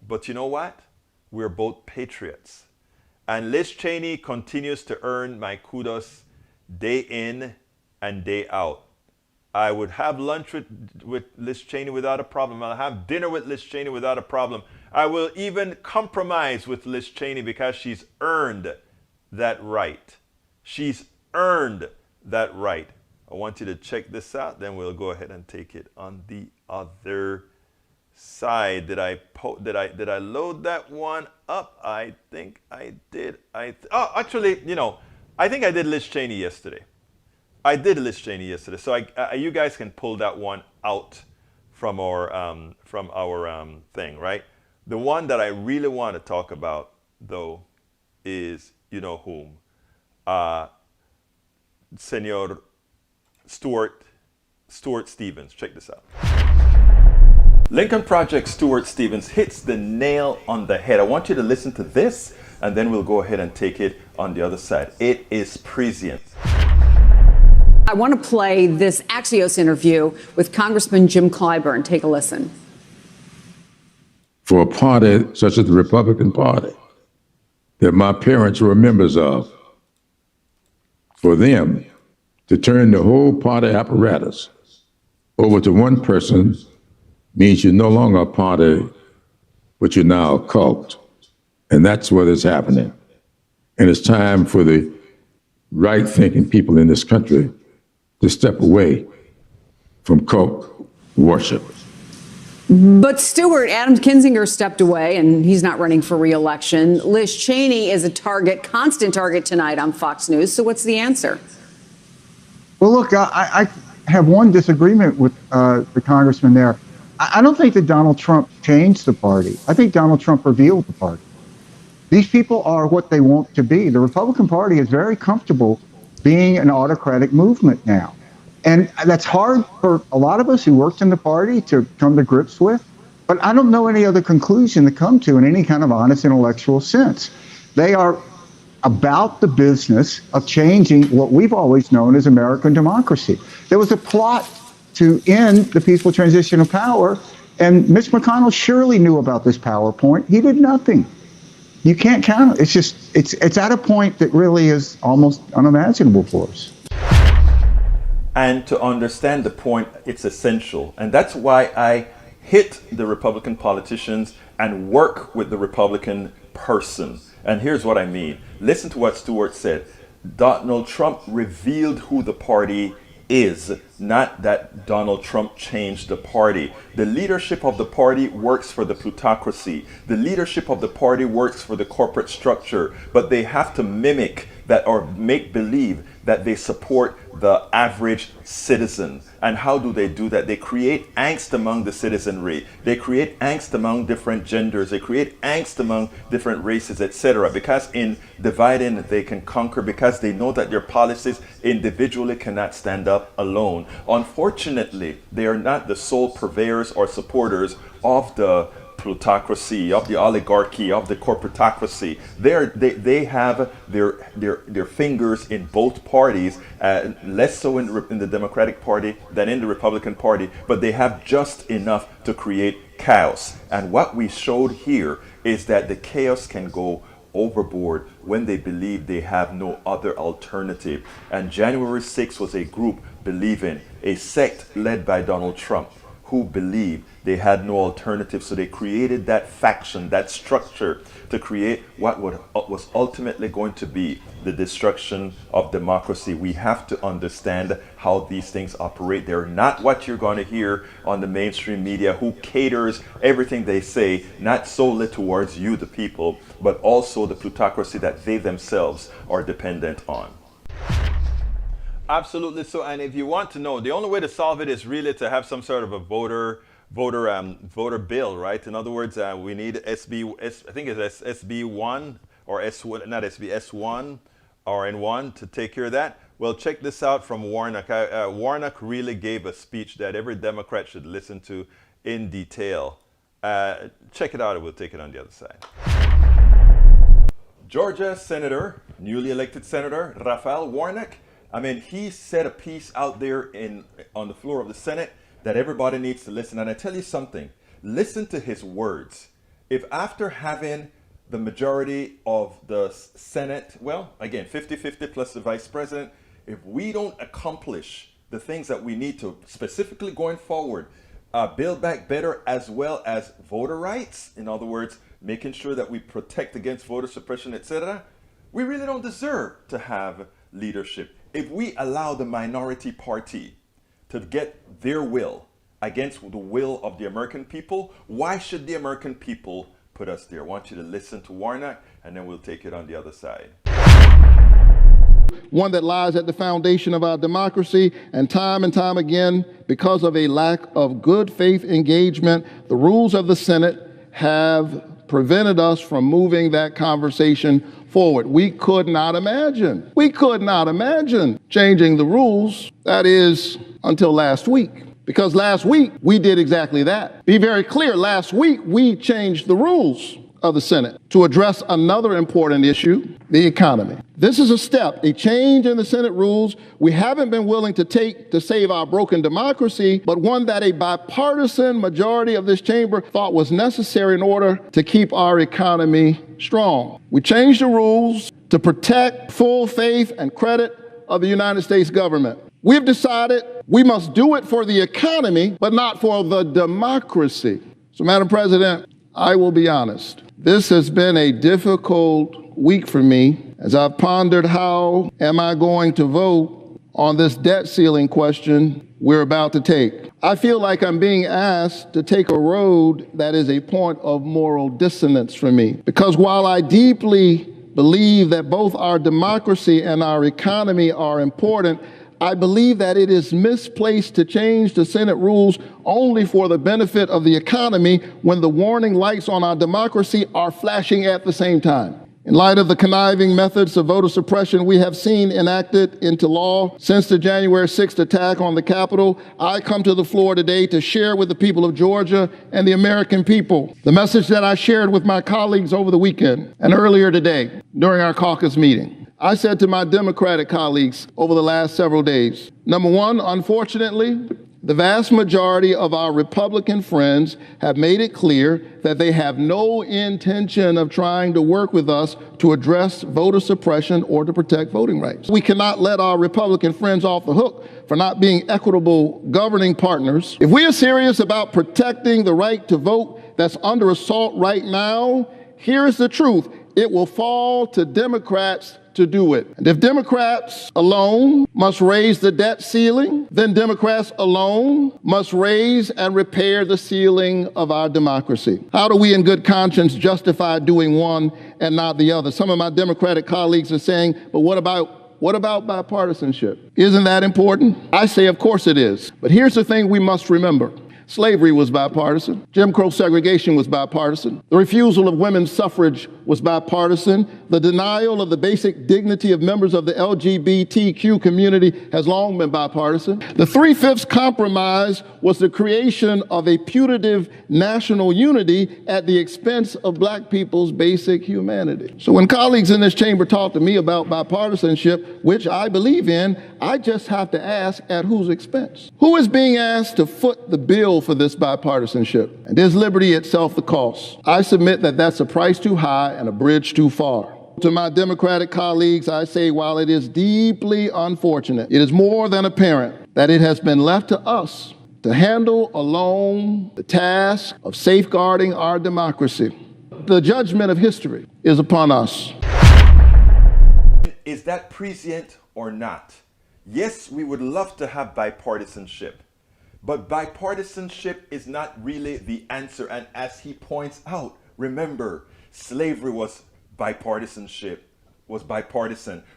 Speaker 1: But you know what? We're both patriots. And Liz Cheney continues to earn my kudos day in and day out. I would have lunch with Liz Cheney without a problem. I'll have dinner with Liz Cheney without a problem. I will even compromise with Liz Cheney because she's earned that right. She's earned that right. I want you to check this out, then we'll go ahead and take it on the other side. Did I load that one up? I think I did. Actually, I think I did Liz Cheney yesterday. I did Liz Cheney yesterday, so you guys can pull that one out from our thing, right? The one that I really want to talk about, though, is you know whom, Senor Stuart Stevens. Check this out. Lincoln Project Stuart Stevens hits the nail on the head. I want you to listen to this, and then we'll go ahead and take it on the other side. It is prescient.
Speaker 3: I want to play this Axios interview with Congressman Jim Clyburn. Take a listen.
Speaker 4: For a party such as the Republican Party, that my parents were members of, for them to turn the whole party apparatus over to one person means you're no longer a party, but you're now a cult. And that's what is happening. And it's time for the right-thinking people in this country to step away from cult worship.
Speaker 3: But Stuart, Adam Kinzinger stepped away, and he's not running for re-election. Liz Cheney is a constant target tonight on Fox News. So what's the answer?
Speaker 5: Well, look, I have one disagreement with the congressman there. I don't think that Donald Trump changed the party. I think Donald Trump revealed the party. These people are what they want to be. The Republican Party is very comfortable being an autocratic movement now. And that's hard for a lot of us who worked in the party to come to grips with. But I don't know any other conclusion to come to in any kind of honest intellectual sense. They are about the business of changing what we've always known as American democracy. There was a plot to end the peaceful transition of power, and Mitch McConnell surely knew about this PowerPoint. He did nothing. You can't count it. It's just, it's at a point that really is almost unimaginable for us.
Speaker 1: And to understand the point, it's essential. And that's why I hit the Republican politicians and work with the Republican person. And here's what I mean. Listen to what Stuart said. Donald Trump revealed who the party is, not that Donald Trump changed the party. The leadership of the party works for the plutocracy. The leadership of the party works for the corporate structure, but they have to mimic that or make believe that they support the average citizen. And how do they do that? They create angst among the citizenry. They create angst among different genders. They create angst among different races, etc. Because in dividing they can conquer, because they know that their policies individually cannot stand up alone. Unfortunately, they are not the sole purveyors or supporters of the plutocracy, of the oligarchy, of the corporatocracy. They have their fingers in both parties, less so in the Democratic Party than in the Republican Party, but they have just enough to create chaos. And what we showed here is that the chaos can go overboard when they believe they have no other alternative. And January 6th was a group believing, a sect led by Donald Trump, who believed They had no alternative, so they created that faction, that structure, to create what was ultimately going to be the destruction of democracy. We have to understand how these things operate. They're not what you're going to hear on the mainstream media, who caters everything they say, not solely towards you, the people, but also the plutocracy that they themselves are dependent on. Absolutely. So, and if you want to know, the only way to solve it is really to have some sort of a voter bill, right? In other words, we need I think it's SB1 or S1 or N1 to take care of that. Well, check this out from Warnock. Warnock really gave a speech that every Democrat should listen to in detail. Check it out, and we'll take it on the other side. Georgia Senator, newly elected Senator Raphael Warnock, I mean, he said a piece out there on the floor of the Senate that everybody needs to listen. And I tell you something, listen to his words. If after having the majority of the Senate, well, again, 50-50 plus the vice president, if we don't accomplish the things that we need to, specifically going forward, build back better, as well as voter rights, in other words, making sure that we protect against voter suppression, etc., we really don't deserve to have leadership. If we allow the minority party to get their will against the will of the American people, why should the American people put us there? I want you to listen to Warnock, and then we'll take it on the other side.
Speaker 6: One that lies at the foundation of our democracy, and time again, because of a lack of good faith engagement, the rules of the Senate have prevented us from moving that conversation forward. We could not imagine changing the rules, that is, until last week. Because last week, we did exactly that. Be very clear, last week, we changed the rules of the Senate to address another important issue, the economy. This is a step, a change in the Senate rules we haven't been willing to take to save our broken democracy, but one that a bipartisan majority of this chamber thought was necessary in order to keep our economy strong. We changed the rules to protect full faith and credit of the United States government. We've decided we must do it for the economy, but not for the democracy. So, Madam President, I will be honest. This has been a difficult week for me as I've pondered how am I going to vote on this debt ceiling question we're about to take. I feel like I'm being asked to take a road that is a point of moral dissonance for me. Because while I deeply believe that both our democracy and our economy are important, I believe that it is misplaced to change the Senate rules only for the benefit of the economy when the warning lights on our democracy are flashing at the same time. In light of the conniving methods of voter suppression we have seen enacted into law since the January 6th attack on the Capitol, I come to the floor today to share with the people of Georgia and the American people the message that I shared with my colleagues over the weekend and earlier today during our caucus meeting. I said to my Democratic colleagues over the last several days, number one, unfortunately, the vast majority of our Republican friends have made it clear that they have no intention of trying to work with us to address voter suppression or to protect voting rights. We cannot let our Republican friends off the hook for not being equitable governing partners. If we are serious about protecting the right to vote that's under assault right now, here is the truth. It will fall to Democrats to do it. And if Democrats alone must raise the debt ceiling, then Democrats alone must raise and repair the ceiling of our democracy. How do we in good conscience justify doing one and not the other? Some of my Democratic colleagues are saying, but what about bipartisanship? Isn't that important? I say, of course it is. But here's the thing we must remember. Slavery was bipartisan. Jim Crow segregation was bipartisan. The refusal of women's suffrage was bipartisan. The denial of the basic dignity of members of the LGBTQ community has long been bipartisan. The 3/5 compromise was the creation of a putative national unity at the expense of Black people's basic humanity. So when colleagues in this chamber talk to me about bipartisanship, which I believe in, I just have to ask, at whose expense? Who is being asked to foot the bill for this bipartisanship? And is liberty itself the cost? I submit that that's a price too high and a bridge too far. To my Democratic colleagues, I say, while it is deeply unfortunate, it is more than apparent that it has been left to us to handle alone the task of safeguarding our democracy. The judgment of history is upon us.
Speaker 1: Is that prescient or not? Yes, we would love to have bipartisanship, but bipartisanship is not really the answer. And as he points out, remember, slavery was bipartisan.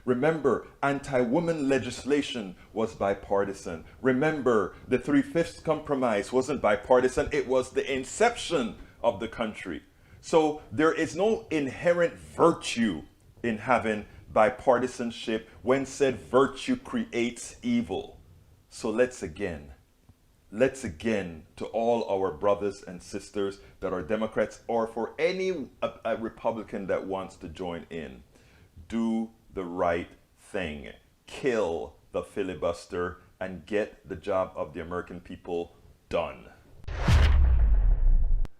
Speaker 1: Remember, anti-woman legislation was bipartisan. Remember, the 3/5 compromise wasn't bipartisan. It was the inception of the country. So there is no inherent virtue in having bipartisanship when said virtue creates evil. So let's again to all our brothers and sisters that are Democrats or for any a Republican that wants to join in, do the right thing. Kill the filibuster and get the job of the American people done.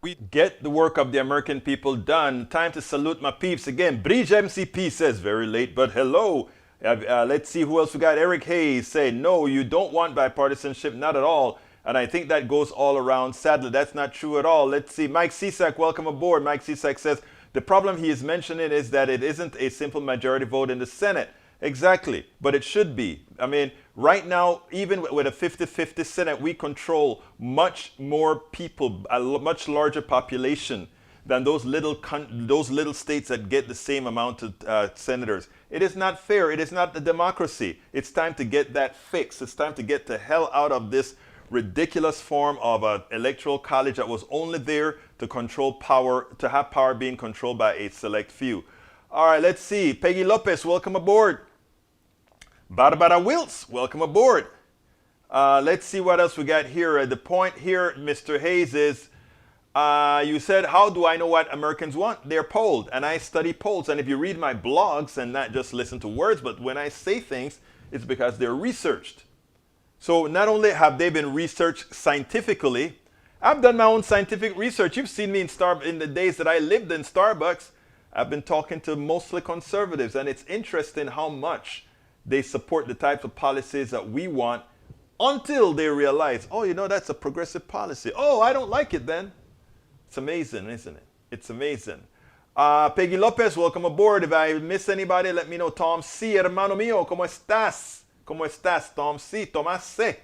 Speaker 1: We get the work of the American people done. Time to salute my peeps again. Bridge MCP says, very late, but hello. Let's see who else we got. Eric Hayes say, no, you don't want bipartisanship, not at all. And I think that goes all around. Sadly, that's not true at all. Let's see. Mike Cisak, welcome aboard. Mike Cisak says, the problem he is mentioning is that it isn't a simple majority vote in the Senate. Exactly, but it should be. I mean, right now, even with a 50-50 Senate, we control much more people, a much larger population than those little states that get the same amount of senators. It is not fair. It is not the democracy. It's time to get that fixed. It's time to get the hell out of this ridiculous form of an electoral college that was only there to control power, to have power being controlled by a select few. All right, let's see. Peggy Lopez, welcome aboard. Barbara Wills, welcome aboard. Let's see what else we got here. The point here, Mr. Hayes, is you said, how do I know what Americans want? They're polled, and I study polls. And if you read my blogs and not just listen to words, but when I say things, it's because they're researched. So not only have they been researched scientifically, I've done my own scientific research. You've seen me in the days that I lived in Starbucks. I've been talking to mostly conservatives, and it's interesting how much they support the types of policies that we want until they realize, oh, you know, that's a progressive policy. Oh, I don't like it then. It's amazing, isn't it? It's amazing. Peggy Lopez, welcome aboard. If I miss anybody, let me know. Tom C., hermano mío, ¿cómo estás? ¿Cómo estás, Tom C.? Tomás C.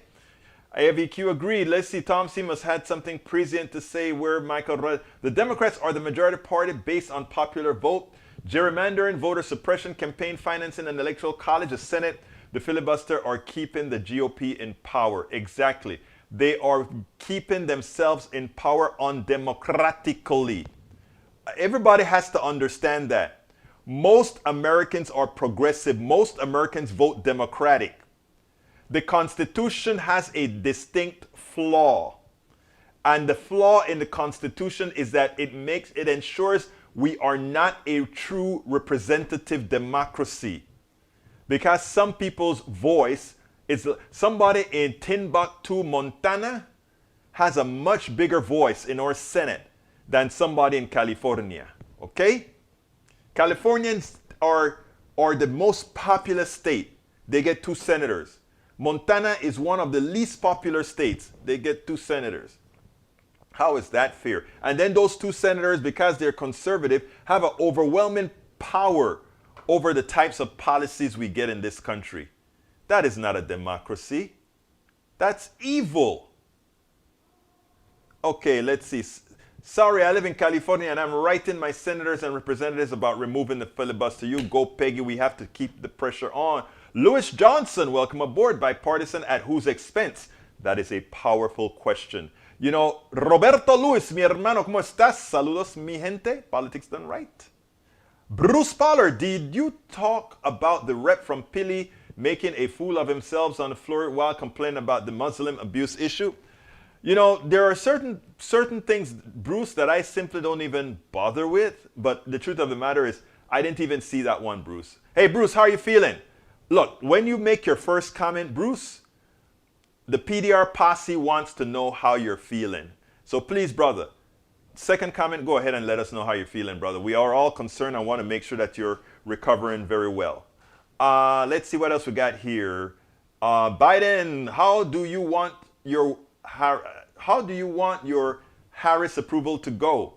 Speaker 1: AVQ agreed. Let's see, Tom C. must have had something prescient to say where Michael... The Democrats are the majority party based on popular vote. Gerrymandering, voter suppression, campaign financing, and electoral college, the Senate, the filibuster are keeping the GOP in power. Exactly. They are keeping themselves in power undemocratically. Everybody has to understand that. Most Americans are progressive. Most Americans vote Democratic. The Constitution has a distinct flaw. And the flaw in the Constitution is that it ensures we are not a true representative democracy. Because some people's voice is, somebody in Timbuktu, Montana, has a much bigger voice in our Senate than somebody in California. Okay? Californians are the most populous state. They get 2 senators. Montana is one of the least popular states. They get 2 senators. How is that fair? And then those 2 senators, because they're conservative, have an overwhelming power over the types of policies we get in this country. That is not a democracy. That's evil. Okay, let's see. Sorry, I live in California and I'm writing my senators and representatives about removing the filibuster. You go, Peggy. We have to keep the pressure on. Lewis Johnson, welcome aboard. Bipartisan at whose expense? That is a powerful question. You know, Roberto Luis, mi hermano, ¿cómo estás? Saludos, mi gente. Politics done right. Bruce Pollard, did you talk about the rep from Philly making a fool of himself on the floor while complaining about the Muslim abuse issue? You know, there are certain things, Bruce, that I simply don't even bother with. But the truth of the matter is, I didn't even see that one, Bruce. Hey, Bruce, how are you feeling? Look, when you make your first comment, Bruce, the PDR posse wants to know how you're feeling. So please, brother, second comment, go ahead and let us know how you're feeling, brother. We are all concerned. I want to make sure that you're recovering very well. Let's see what else we got here. Biden, how do you want how do you want your Harris approval to go?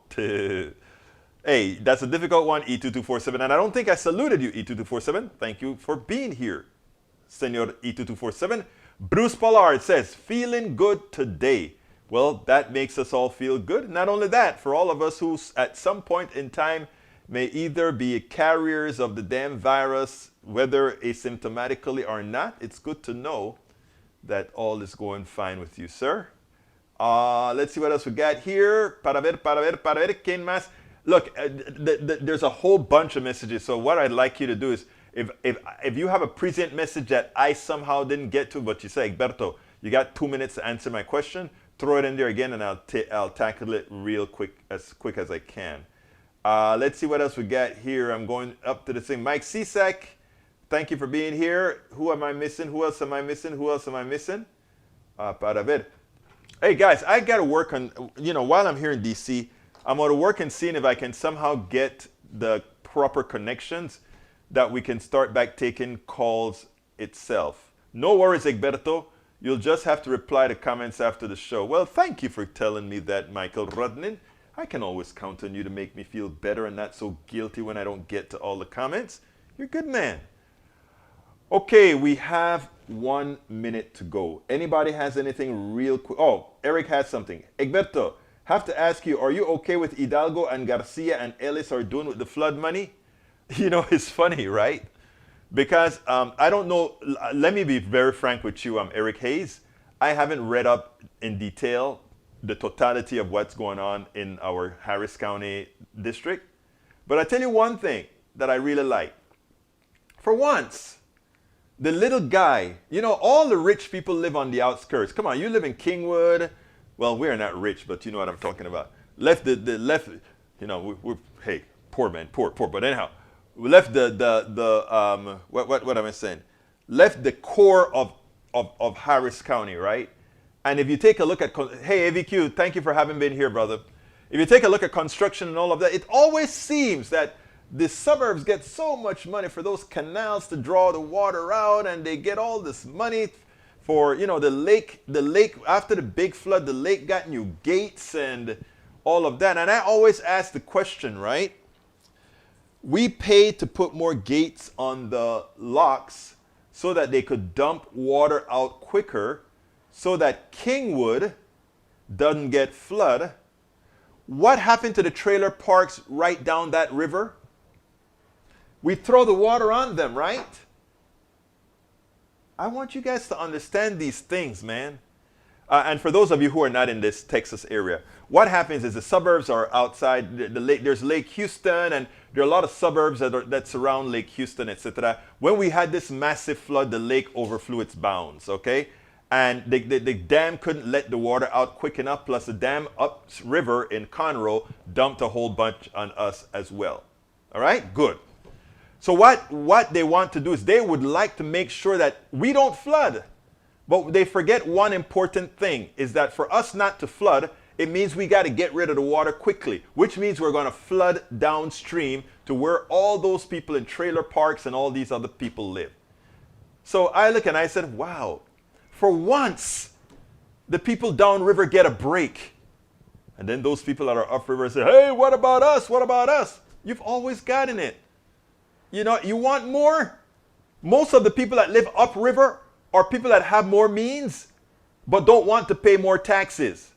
Speaker 1: Hey, that's a difficult one, E2247. And I don't think I saluted you, E2247. Thank you for being here, Senor E2247. Bruce Pollard says, feeling good today. Well, that makes us all feel good. Not only that, for all of us who at some point in time may either be carriers of the damn virus, whether asymptomatically or not, it's good to know that all is going fine with you, sir. Let's see what else we got here. Para ver, ¿quién más? Look, there's a whole bunch of messages. So what I'd like you to do is, if you have a present message that I somehow didn't get to, but you say, Egberto, you got 2 minutes to answer my question, throw it in there again, and I'll tackle it real quick as I can. Let's see what else we got here. I'm going up to the thing. Mike Cisak, thank you for being here. Who am I missing? Who else am I missing? Who else am I missing? Para ver. Hey guys, I got to work on, while I'm here in DC, I'm going to work and seeing if I can somehow get the proper connections that we can start back taking calls itself. No worries, Egberto. You'll just have to reply to comments after the show. Well, thank you for telling me that, Michael Rudnin. I can always count on you to make me feel better and not so guilty when I don't get to all the comments. You're a good man. Okay, we have 1 minute to go. Anybody has anything real quick? Oh, Eric has something. Egberto, have to ask you, are you okay with Hidalgo and Garcia and Ellis are doing with the flood money? It's funny, right? Because I don't know. Let me be very frank with you. I'm Eric Hayes. I haven't read up in detail the totality of what's going on in our Harris County district. But I tell you one thing that I really like. For once, the little guy, all the rich people live on the outskirts. Come on, you live in Kingwood. Well, we're not rich, but you know what I'm talking about. Left the left, we're hey, poor man, poor. But anyhow, we left what am I saying? Left the core of Harris County, right? And if you take a look at, hey, AVQ, thank you for having been here, brother. If you take a look at construction and all of that, it always seems that the suburbs get so much money for those canals to draw the water out, and they get all this money for, the lake, after the big flood, the lake got new gates and all of that. And I always ask the question, right? We paid to put more gates on the locks so that they could dump water out quicker so that Kingwood doesn't get flood. What happened to the trailer parks right down that river? We throw the water on them, right? I want you guys to understand these things, man. And for those of you who are not in this Texas area, what happens is the suburbs are outside the lake. There's Lake Houston, and there are a lot of suburbs that surround Lake Houston, etc. When we had this massive flood, the lake overflew its bounds, okay? And the dam couldn't let the water out quick enough, plus the dam upriver in Conroe dumped a whole bunch on us as well. All right? Good. So what they want to do is they would like to make sure that we don't flood. But they forget one important thing, is that for us not to flood, it means we got to get rid of the water quickly, which means we're going to flood downstream to where all those people in trailer parks and all these other people live. So I look and I said, wow, for once, the people downriver get a break. And then those people that are upriver say, hey, what about us? What about us? You've always gotten it. You want more? Most of the people that live upriver are people that have more means, but don't want to pay more taxes.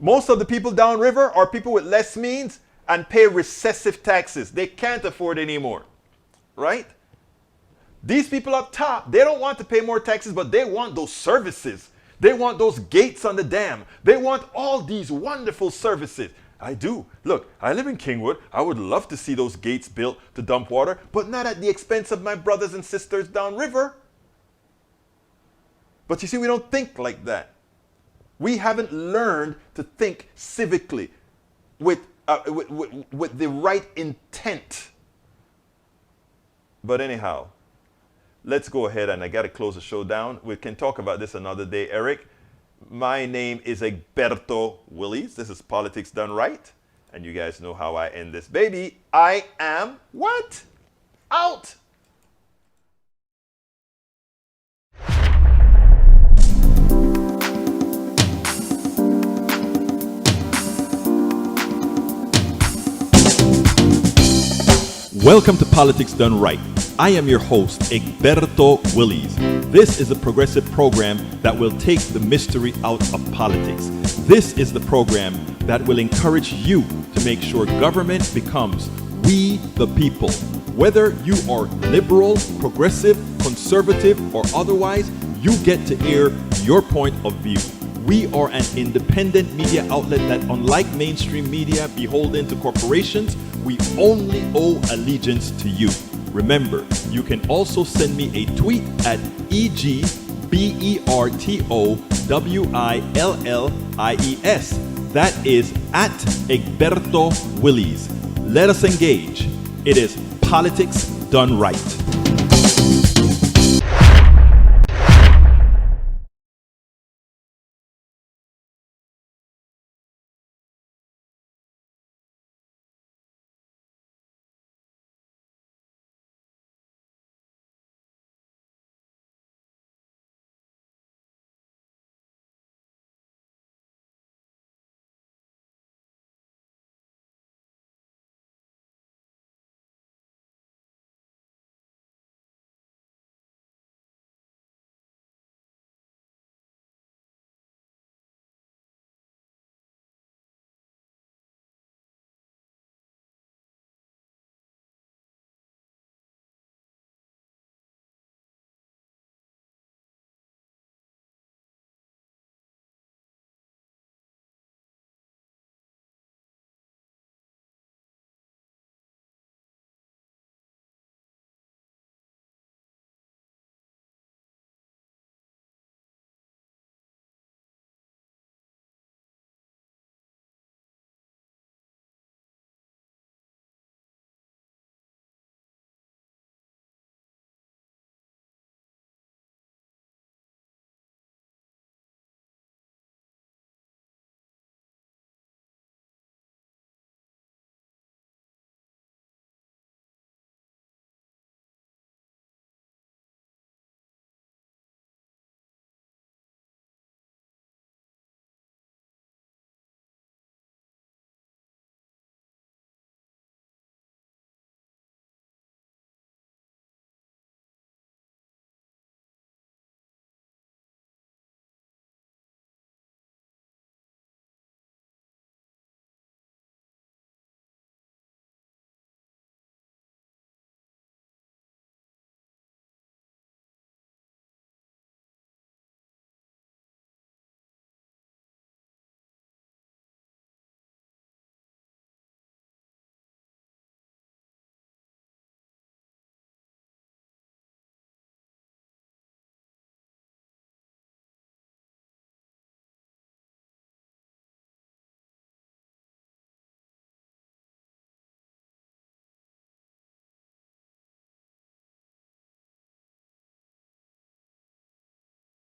Speaker 1: Most of the people downriver are people with less means and pay recessive taxes. They can't afford anymore, right? These people up top, they don't want to pay more taxes, but they want those services. They want those gates on the dam. They want all these wonderful services. I do. Look, I live in Kingwood. I would love to see those gates built to dump water, but not at the expense of my brothers and sisters downriver. But you see, we don't think like that. We haven't learned to think civically with the right intent. But anyhow, let's go ahead, and I got to close the show down. We can talk about this another day, Eric. My name is Egberto Willies. This is Politics Done Right. And you guys know how I end this baby. I am what? Out. Welcome to Politics Done Right. I am your host, Egberto Willies. This is a progressive program that will take the mystery out of politics. This is the program that will encourage you to make sure government becomes we the people. Whether you are liberal, progressive, conservative, or otherwise, you get to air your point of view. We are an independent media outlet that, unlike mainstream media beholden to corporations, we only owe allegiance to you. Remember, you can also send me a tweet at EGBERTOWILLIES. That is at Egberto Willies. Let us engage. It is Politics Done Right.